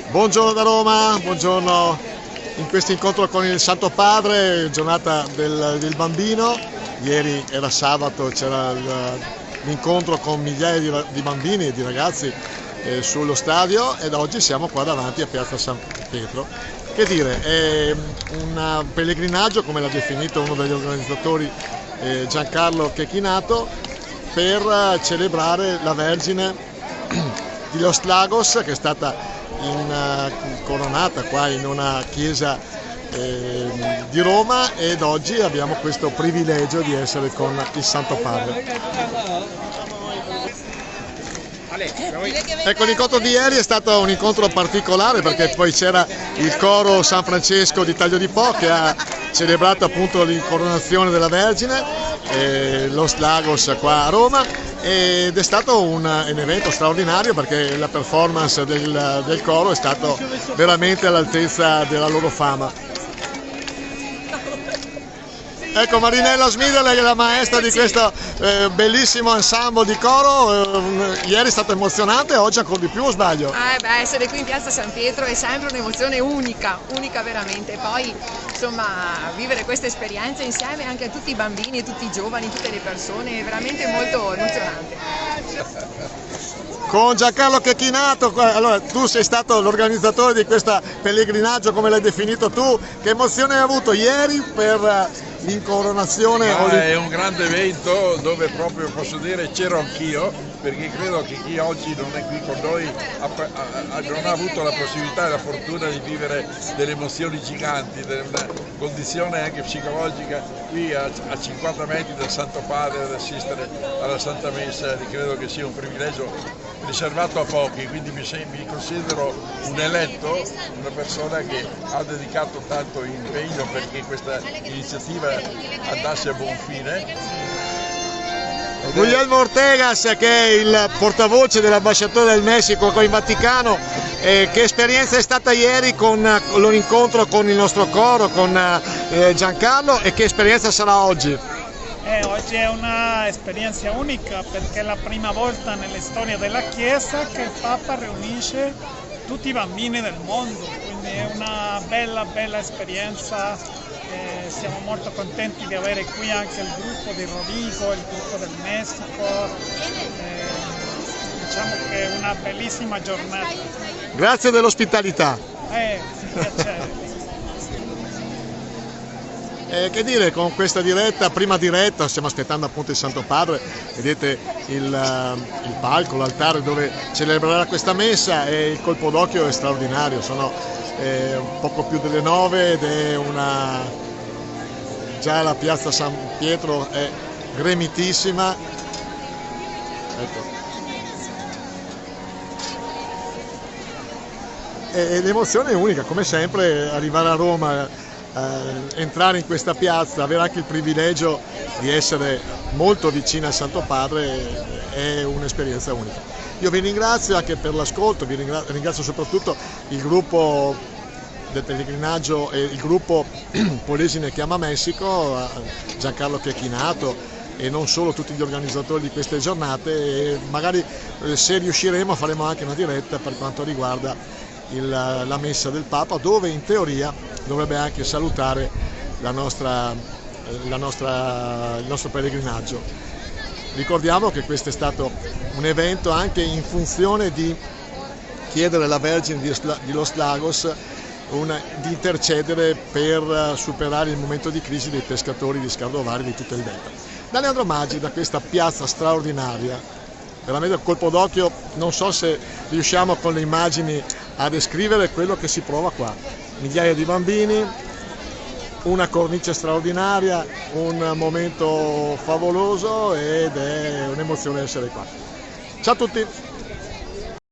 Buongiorno da Roma, buongiorno in questo incontro con il Santo Padre, giornata del bambino. Ieri era sabato, c'era l'incontro con migliaia di bambini e di ragazzi sullo stadio, ed oggi siamo qua davanti a Piazza San Pietro. Che dire, è un pellegrinaggio, come l'ha definito uno degli organizzatori, Giancarlo Chechinato, per celebrare la Vergine di Los Lagos, che è stata coronata qua in una chiesa di Roma, ed oggi abbiamo questo privilegio di essere con il Santo Padre. Ecco, l'incontro di ieri è stato un incontro particolare, perché poi c'era il coro San Francesco di Taglio di Po che ha celebrato appunto l'incoronazione della Vergine, Los Lagos qua a Roma, ed è stato un evento straordinario, perché la performance del coro è stato veramente all'altezza della loro fama. Ecco, Marinella Smida, lei è la maestra di questo bellissimo ensemble di coro. Ieri è stato emozionante, oggi ancora di più, o sbaglio? Essere qui in Piazza San Pietro è sempre un'emozione unica veramente. E poi insomma vivere questa esperienza insieme anche a tutti i bambini, tutti i giovani, tutte le persone, è veramente molto emozionante. Con Giancarlo Chechinato, allora tu sei stato l'organizzatore di questo pellegrinaggio, come l'hai definito tu, che emozione hai avuto ieri per l'incoronazione? È un grande evento dove proprio posso dire c'ero anch'io, perché credo che chi oggi non è qui con noi non ha avuto la possibilità e la fortuna di vivere delle emozioni giganti, una condizione anche psicologica qui a 50 metri dal Santo Padre, ad assistere alla Santa Messa. Credo che sia un privilegio riservato a pochi, quindi mi considero un eletto, una persona che ha dedicato tanto impegno perché questa iniziativa andasse a buon fine. Guglielmo Ortegas, che è il portavoce dell'ambasciatore del Messico con il Vaticano, che esperienza è stata ieri con l'incontro con il nostro coro, con Giancarlo, e che esperienza sarà oggi? Oggi è un'esperienza unica, perché è la prima volta nella storia della Chiesa che il Papa riunisce tutti i bambini del mondo, quindi è una bella esperienza. Siamo molto contenti di avere qui anche il gruppo di Rovigo, il gruppo del Messico, diciamo che è una bellissima giornata. Grazie dell'ospitalità. Piacere. Che dire, con questa prima diretta, stiamo aspettando appunto il Santo Padre, vedete il palco, l'altare dove celebrerà questa messa, e il colpo d'occhio è straordinario, sono un poco più delle 9 ed è già la Piazza San Pietro è gremitissima. Ecco. E l'emozione è unica, come sempre arrivare a Roma, entrare in questa piazza, avere anche il privilegio di essere molto vicino al Santo Padre è un'esperienza unica. Io vi ringrazio anche per l'ascolto, ringrazio soprattutto il gruppo del pellegrinaggio e il gruppo Polesine Chiama Messico, Giancarlo Chechinato, e non solo, tutti gli organizzatori di queste giornate, e magari se riusciremo faremo anche una diretta per quanto riguarda la messa del Papa, dove in teoria dovrebbe anche salutare il nostro pellegrinaggio. Ricordiamo che questo è stato un evento anche in funzione di chiedere alla Vergine di Los Lagos di intercedere per superare il momento di crisi dei pescatori di Scardovari di tutto il delta. Da Leandro Maggi, da questa piazza straordinaria, veramente a colpo d'occhio, non so se riusciamo con le immagini a descrivere quello che si prova qua. Migliaia di bambini, una cornice straordinaria, un momento favoloso, ed è un'emozione essere qua. Ciao a tutti!